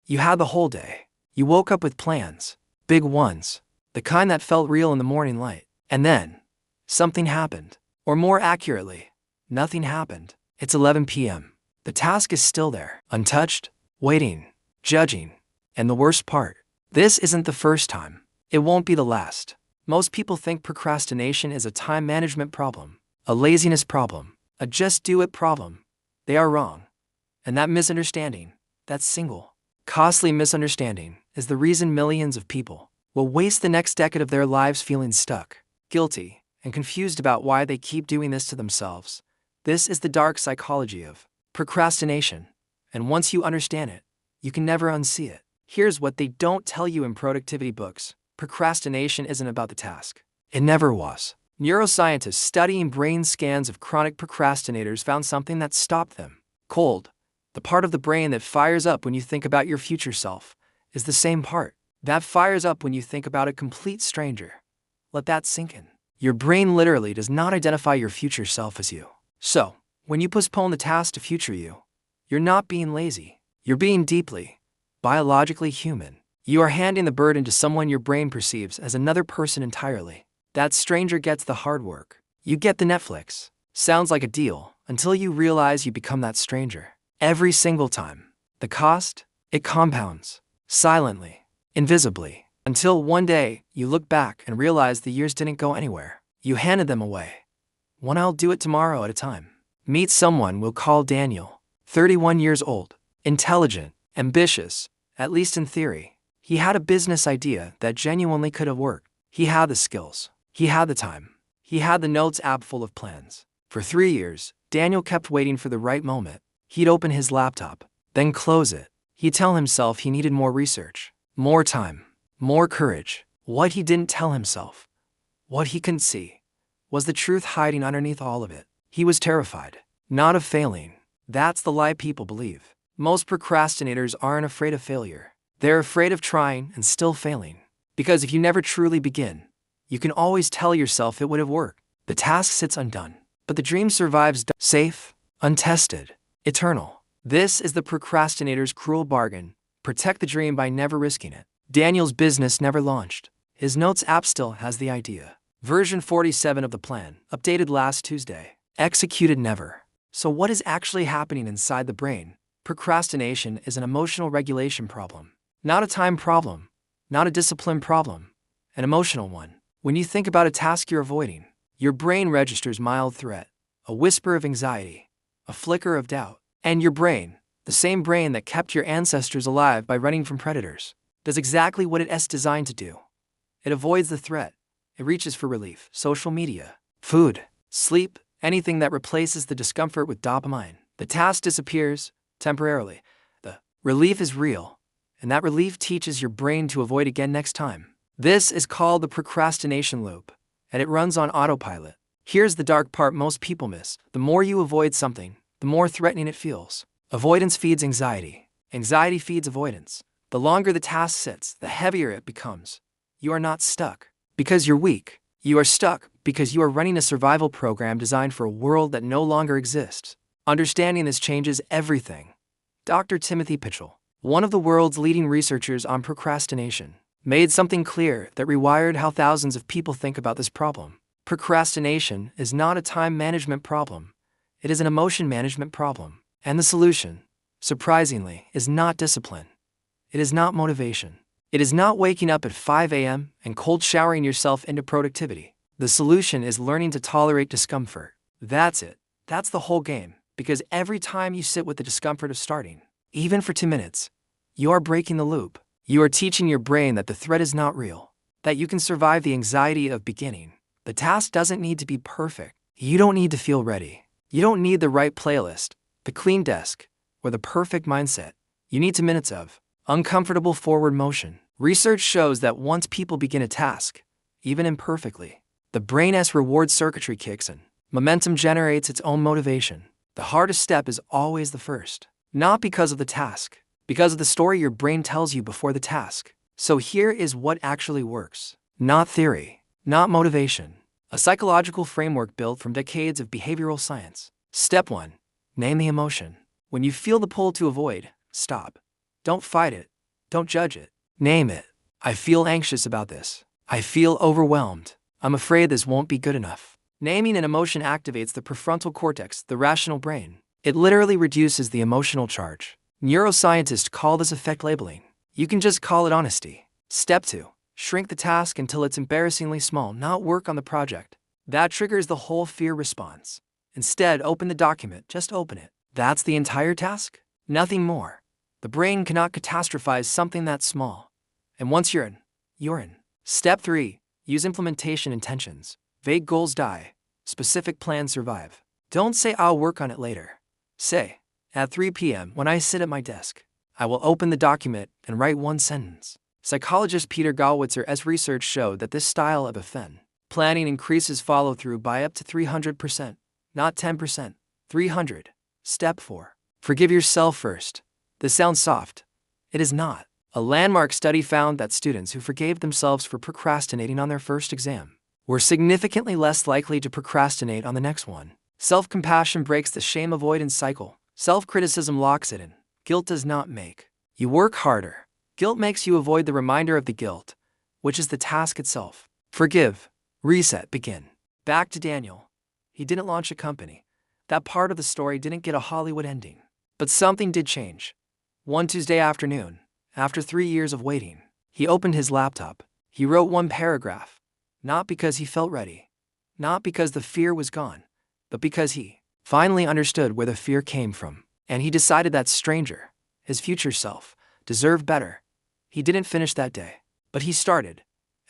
You had the whole day. You woke up with plans. Big ones. The kind that felt real in the morning light. And then, something happened. Or more accurately, nothing happened. It's 11 p.m. The task is still there, untouched, waiting, judging. And the worst part, this isn't the first time. It won't be the last. Most people think procrastination is a time management problem, a laziness problem, a just do it problem. They are wrong. And that misunderstanding, that single, costly misunderstanding, is the reason millions of people will waste the next decade of their lives feeling stuck, guilty, and confused about why they keep doing this to themselves. This is the dark psychology of procrastination. And once you understand it, you can never unsee it. Here's what they don't tell you in productivity books. Procrastination isn't about the task. It never was. Neuroscientists studying brain scans of chronic procrastinators found something that stopped them cold. The part of the brain that fires up when you think about your future self is the same part that fires up when you think about a complete stranger. Let that sink in. Your brain literally does not identify your future self as you. So, when you postpone the task to future you, you're not being lazy. You're being deeply, biologically human. You are handing the burden to someone your brain perceives as another person entirely. That stranger gets the hard work. You get the Netflix. Sounds like a deal until you realize you become that stranger. Every single time. The cost? It compounds. Silently. Invisibly. Until one day, you look back and realize the years didn't go anywhere. You handed them away. One I'll do it tomorrow at a time. Meet someone we'll call Daniel. 31 years old. Intelligent. Ambitious. At least in theory. He had a business idea that genuinely could have worked. He had the skills. He had the time. He had the notes app full of plans. For 3 years, Daniel kept waiting for the right moment. He'd open his laptop, then close it. He'd tell himself he needed more research, more time, more courage. What he didn't tell himself, what he couldn't see, was the truth hiding underneath all of it. He was terrified, not of failing. That's the lie people believe. Most procrastinators aren't afraid of failure. They're afraid of trying and still failing. Because if you never truly begin, you can always tell yourself it would have worked. The task sits undone, but the dream survives safe, untested, eternal. This is the procrastinator's cruel bargain. Protect the dream by never risking it. Daniel's business never launched. His notes app still has the idea. Version 47 of the plan, updated last Tuesday. Executed never. So what is actually happening inside the brain? Procrastination is an emotional regulation problem. Not a time problem. Not a discipline problem. An emotional one. When you think about a task you're avoiding, your brain registers mild threat, a whisper of anxiety, a flicker of doubt. And your brain, the same brain that kept your ancestors alive by running from predators, does exactly what it's designed to do. It avoids the threat. It reaches for relief, social media, food, sleep, anything that replaces the discomfort with dopamine. The task disappears, temporarily. The relief is real, and that relief teaches your brain to avoid again next time. This is called the procrastination loop, and it runs on autopilot. Here's the dark part most people miss. The more you avoid something, the more threatening it feels. Avoidance feeds anxiety. Anxiety feeds avoidance. The longer the task sits, the heavier it becomes. You are not stuck because you're weak. You are stuck because you are running a survival program designed for a world that no longer exists. Understanding this changes everything. Dr. Timothy Pitchell, one of the world's leading researchers on procrastination, made something clear that rewired how thousands of people think about this problem. Procrastination is not a time management problem. It is an emotion management problem. And the solution, surprisingly, is not discipline. It is not motivation. It is not waking up at 5 a.m. and cold showering yourself into productivity. The solution is learning to tolerate discomfort. That's it. That's the whole game. Because every time you sit with the discomfort of starting, even for 2 minutes, you are breaking the loop. You are teaching your brain that the threat is not real, that you can survive the anxiety of beginning. The task doesn't need to be perfect. You don't need to feel ready. You don't need the right playlist, the clean desk, or the perfect mindset. You need 2 minutes of uncomfortable forward motion. Research shows that once people begin a task, even imperfectly, the brain's reward circuitry kicks in. Momentum generates its own motivation. The hardest step is always the first. Not because of the task, because of the story your brain tells you before the task. So here is what actually works. Not theory, not motivation. A psychological framework built from decades of behavioral science. Step 1. Name the emotion. When you feel the pull to avoid, stop. Don't fight it. Don't judge it. Name it. I feel anxious about this. I feel overwhelmed. I'm afraid this won't be good enough. Naming an emotion activates the prefrontal cortex, the rational brain. It literally reduces the emotional charge. Neuroscientists call this effect labeling. You can just call it honesty. Step 2. Shrink the task until it's embarrassingly small, not work on the project. That triggers the whole fear response. Instead, open the document, just open it. That's the entire task? Nothing more. The brain cannot catastrophize something that small. And once you're in, you're in. Step 3. Use implementation intentions. Vague goals die. Specific plans survive. Don't say I'll work on it later. Say, at 3 p.m. when I sit at my desk, I will open the document and write one sentence. Psychologist Peter Galwitzer's research showed that this style of FN planning increases follow-through by up to 300%, not 10%, 300. Step 4. Forgive yourself first. This sounds soft. It is not. A landmark study found that students who forgave themselves for procrastinating on their first exam were significantly less likely to procrastinate on the next one. Self-compassion breaks the shame avoidance cycle. Self-criticism locks it in. Guilt does not make you work harder. Guilt makes you avoid the reminder of the guilt, which is the task itself. Forgive. Reset. Begin. Back to Daniel. He didn't launch a company. That part of the story didn't get a Hollywood ending. But something did change. One Tuesday afternoon, after 3 years of waiting, he opened his laptop. He wrote one paragraph. Not because he felt ready. Not because the fear was gone. But because he finally understood where the fear came from. And he decided that stranger, his future self, deserved better. He didn't finish that day. But he started.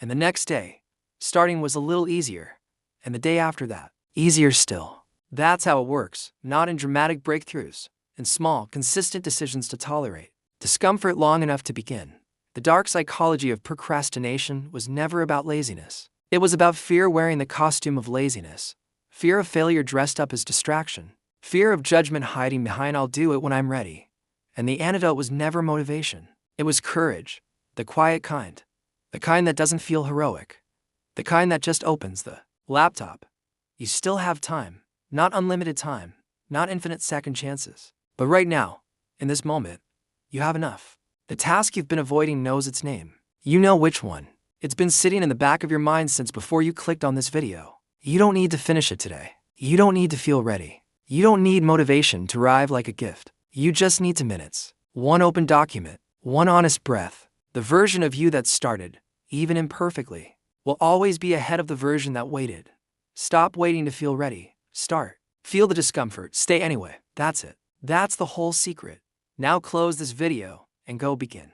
And the next day, starting was a little easier. And the day after that, easier still. That's how it works, not in dramatic breakthroughs. In small, consistent decisions to tolerate discomfort long enough to begin. The dark psychology of procrastination was never about laziness. It was about fear wearing the costume of laziness. Fear of failure dressed up as distraction. Fear of judgment hiding behind I'll do it when I'm ready. And the antidote was never motivation. It was courage. The quiet kind. The kind that doesn't feel heroic. The kind that just opens the laptop. You still have time. Not unlimited time. Not infinite second chances. But right now, in this moment, you have enough. The task you've been avoiding knows its name. You know which one. It's been sitting in the back of your mind since before you clicked on this video. You don't need to finish it today. You don't need to feel ready. You don't need motivation to arrive like a gift. You just need 2 minutes. One open document. One honest breath. The version of you that started, even imperfectly, will always be ahead of the version that waited. Stop waiting to feel ready. Start. Feel the discomfort. Stay anyway. That's it. That's the whole secret. Now close this video and go begin.